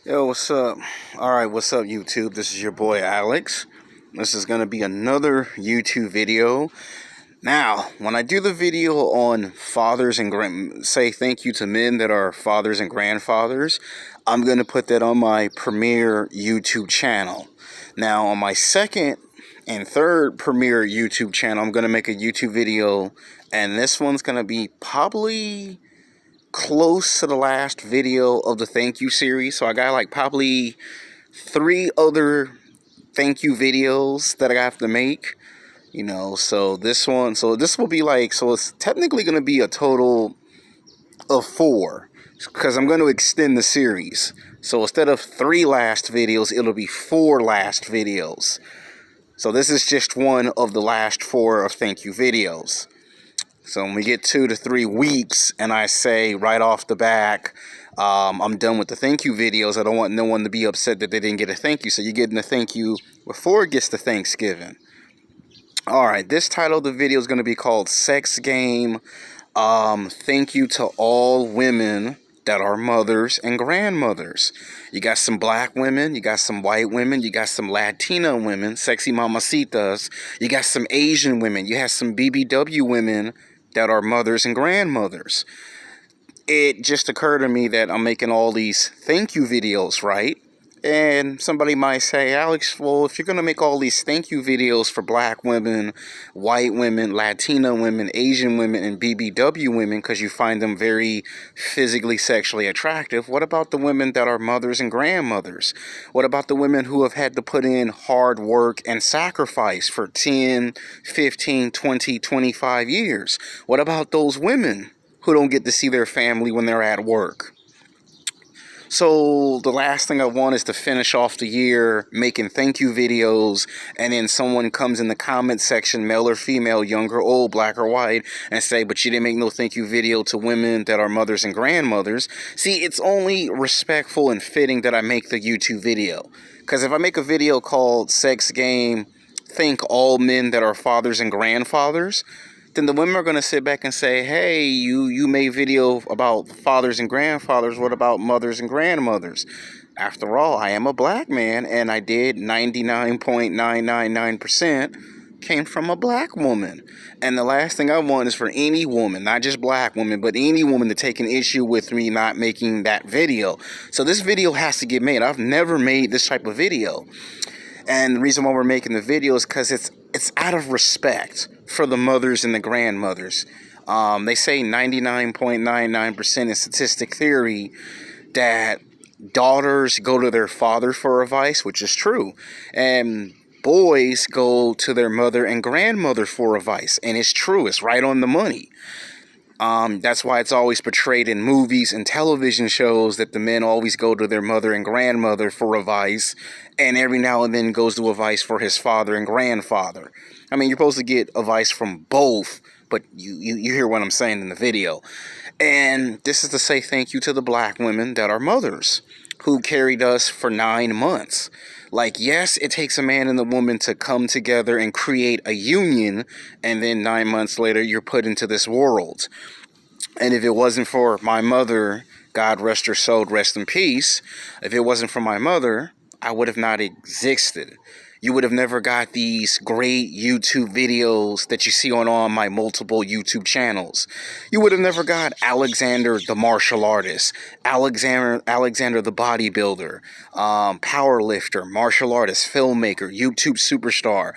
Yo, what's up? Alright, what's up, YouTube? This is your boy Alex. This is going to be another YouTube video. Now, when I do the video on fathers and say thank you to men that are fathers and grandfathers, I'm going to put that on my premier YouTube channel. Now, on my second and third premier YouTube channel, I'm going to make a YouTube video, and this one's going to be probably close to the last video of the thank you series. So I got like probably 3 other thank you videos that I have to make, so this will be like, so it's technically going to be a total of 4, because I'm going to extend the series. So instead of 3 last videos, it'll be 4 last videos. So this is just one of the last 4 of thank you videos. So when we get 2 to 3 weeks and I say right off the back, I'm done with the thank you videos, I don't want no one to be upset that they didn't get a thank you. So you're getting a thank you before it gets to Thanksgiving. Alright, this title of the video is going to be called Sex Game. Thank you to all women that are mothers and grandmothers. You got some black women, you got some white women, you got some Latina women, sexy mamacitas, you got some Asian women, you have some BBW women that are mothers and grandmothers. It just occurred to me that I'm making all these thank you videos, right? And somebody might say, Alex, well, if you're going to make all these thank you videos for black women, white women, Latina women, Asian women, and BBW women, because you find them very physically, sexually attractive, what about the women that are mothers and grandmothers? What about the women who have had to put in hard work and sacrifice for 10, 15, 20, 25 years? What about those women who don't get to see their family when they're at work? So the last thing I want is to finish off the year making thank you videos, and then someone comes in the comment section, male or female, young or old, black or white, and say, but you didn't make no thank you video to women that are mothers and grandmothers. See, it's only respectful and fitting that I make the YouTube video. Because if I make a video called Sex Game, Thank All Men That Are Fathers and Grandfathers, then the women are going to sit back and say, hey, you made video about fathers and grandfathers. What about mothers and grandmothers? After all, I am a black man, and I did 99.999% came from a black woman. And the last thing I want is for any woman, not just black women, but any woman to take an issue with me not making that video. So this video has to get made. I've never made this type of video. And the reason why we're making the video is because it's out of respect for the mothers and the grandmothers. They say 99.99% in statistic theory that daughters go to their father for advice, which is true. And boys go to their mother and grandmother for advice. And it's true. It's right on the money. That's why it's always portrayed in movies and television shows that the men always go to their mother and grandmother for advice, and every now and then goes to advice for his father and grandfather. I mean, you're supposed to get advice from both, but you hear what I'm saying in the video. And this is to say thank you to the black women that are mothers who carried us for 9 months. Like, yes, it takes a man and a woman to come together and create a union, and then 9 months later, you're put into this world. And if it wasn't for my mother, God rest her soul, rest in peace, if it wasn't for my mother, I would have not existed. You would have never got these great YouTube videos that you see on all my multiple YouTube channels. You would have never got Alexander the martial artist, Alexander the bodybuilder, power lifter, martial artist, filmmaker, YouTube superstar.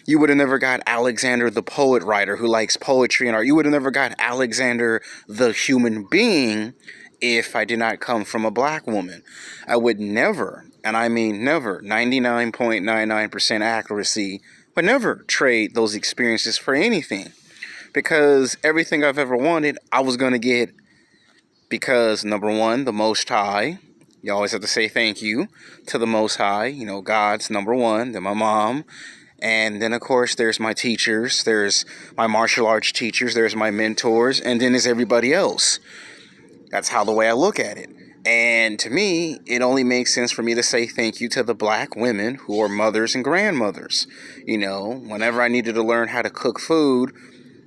You would have never got Alexander the poet writer who likes poetry and art. You would have never got Alexander the human being if I did not come from a black woman. I would never, and I mean never, 99.99% accuracy, would never trade those experiences for anything. Because everything I've ever wanted, I was going to get. Because, number one, the Most High. You always have to say thank you to the Most High. God's number one, then my mom. And then, of course, there's my teachers. There's my martial arts teachers. There's my mentors. And then there's everybody else. That's how the way I look at it. And to me, it only makes sense for me to say thank you to the black women who are mothers and grandmothers. Whenever I needed to learn how to cook food,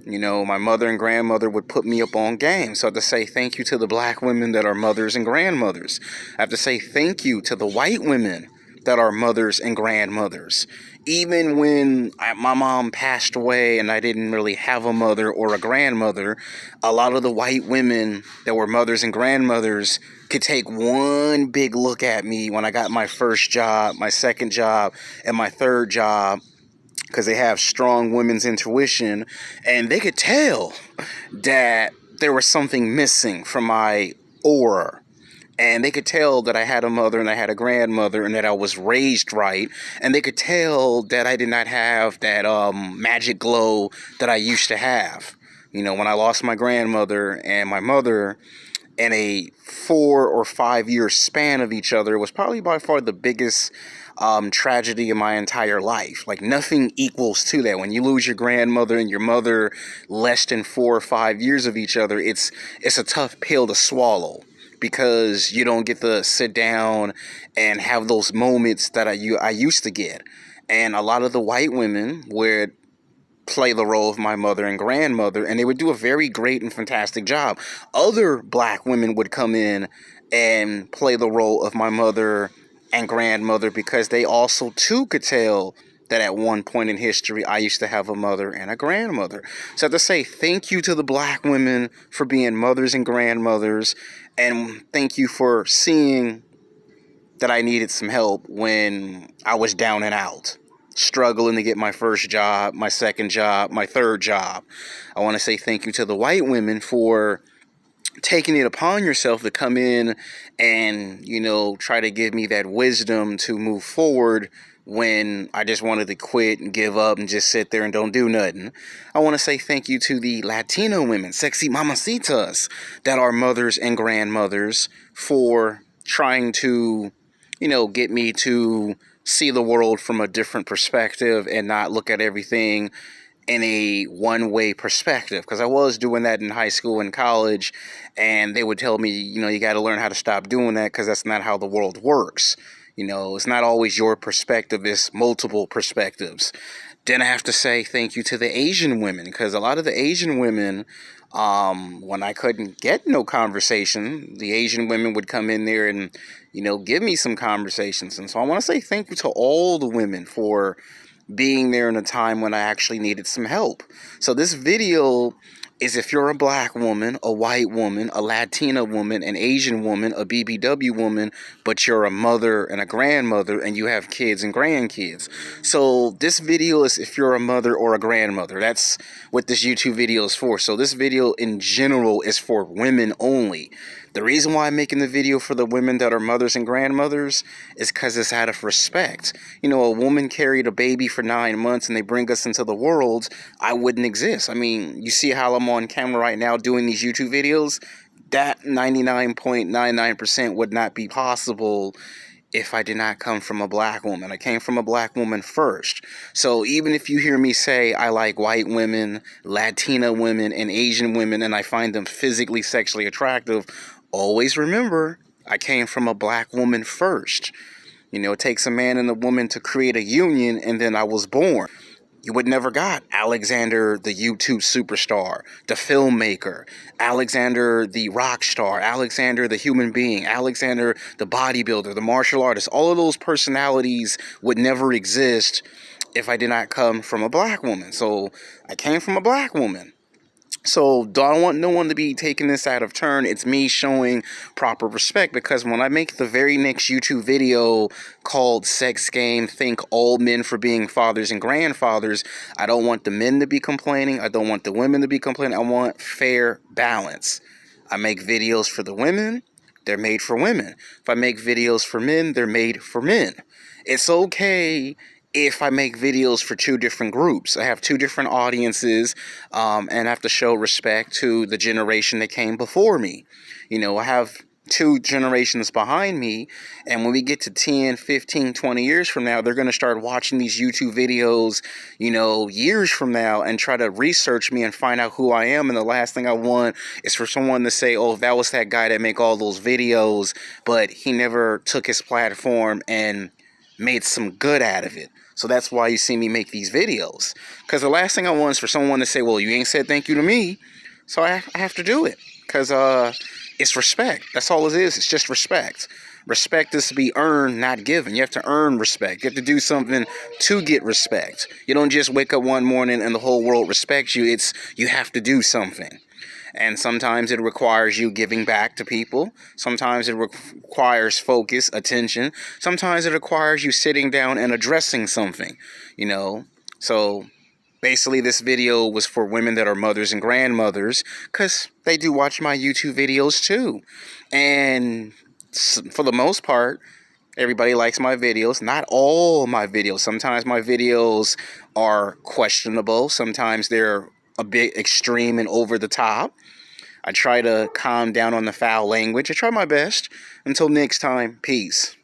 You know, my mother and grandmother would put me up on game. So I have to say thank you to the black women that are mothers and grandmothers. I have to say thank you to the white women that are mothers and grandmothers. Even when my mom passed away and I didn't really have a mother or a grandmother, a lot of the white women that were mothers and grandmothers could take one big look at me when I got my first job, my second job, and my third job, because they have strong women's intuition, and they could tell that there was something missing from my aura. And they could tell that I had a mother and I had a grandmother and that I was raised right. And they could tell that I did not have that magic glow that I used to have. You know, when I lost my grandmother and my mother in a 4 or 5 year span of each other, was probably by far the biggest tragedy in my entire life. Like, nothing equals to that. When you lose your grandmother and your mother less than 4 or 5 years of each other, it's a tough pill to swallow, because you don't get to sit down and have those moments that I used to get. And a lot of the white women would play the role of my mother and grandmother, and they would do a very great and fantastic job. Other black women would come in and play the role of my mother and grandmother, because they also too could tell that at one point in history I used to have a mother and a grandmother. So I have to say thank you to the black women for being mothers and grandmothers, and thank you for seeing that I needed some help when I was down and out, struggling to get my first job, my second job, my third job. I want to say thank you to the white women for taking it upon yourself to come in and, you know, try to give me that wisdom to move forward when I just wanted to quit and give up and just sit there and don't do nothing. I want to say thank you to the Latina women, sexy mamacitas, that are mothers and grandmothers, for trying to, you know, get me to see the world from a different perspective and not look at everything in a one-way perspective, because I was doing that in high school and college, and they would tell me, you know, you got to learn how to stop doing that, because that's not how the world works. You know, it's not always your perspective, it's multiple perspectives. Then I have to say thank you to the Asian women, because a lot of the Asian women, when I couldn't get no conversation, the Asian women would come in there and, you know, give me some conversations. And so I want to say thank you to all the women for being there in a time when I actually needed some help. So this video is if you're a black woman, a white woman, a Latina woman, an Asian woman, a BBW woman, but you're a mother and a grandmother and you have kids and grandkids. So this video is if you're a mother or a grandmother. That's what this YouTube video is for. So this video in general is for women only. The reason why I'm making the video for the women that are mothers and grandmothers is because it's out of respect. You know, a woman carried a baby for 9 months and they bring us into the world, I wouldn't exist. I mean, you see how I'm on camera right now doing these YouTube videos? That 99.99% would not be possible if I did not come from a black woman. I came from a black woman first. So even if you hear me say I like white women, Latina women, and Asian women, and I find them physically, sexually attractive, always remember, I came from a black woman first. You know, it takes a man and a woman to create a union, and then I was born. You would never got Alexander, the YouTube superstar, the filmmaker, Alexander, the rock star, Alexander, the human being, Alexander, the bodybuilder, the martial artist. All of those personalities would never exist if I did not come from a black woman. So I came from a black woman. So don't want no one to be taking this out of turn. It's me showing proper respect, because when I make the very next YouTube video called Sex Game, Thank All Men for Being Fathers and Grandfathers, I don't want the men to be complaining. I don't want the women to be complaining. I want fair balance. I make videos for the women. They're made for women. If I make videos for men, they're made for men. It's okay if I make videos for two different groups. I have two different audiences, and I have to show respect to the generation that came before me. You know, I have two generations behind me, and when we get to 10, 15, 20 years from now, they're going to start watching these YouTube videos, you know, years from now, and try to research me and find out who I am. And the last thing I want is for someone to say, oh, that was that guy that make all those videos, but he never took his platform and made some good out of it. So that's why you see me make these videos. Because the last thing I want is for someone to say, well, you ain't said thank you to me. So I have to do it. Because it's respect. That's all it is. It's just respect. Respect is to be earned, not given. You have to earn respect. You have to do something to get respect. You don't just wake up one morning and the whole world respects you. It's you have to do something. And sometimes it requires you giving back to people. Sometimes it requires focus, attention. Sometimes it requires you sitting down and addressing something, you know. So basically this video was for women that are mothers and grandmothers, because they do watch my YouTube videos too. And for the most part, everybody likes my videos. Not all my videos. Sometimes my videos are questionable. Sometimes they're a bit extreme and over the top. I try to calm down on the foul language. I try my best. Until next time, peace.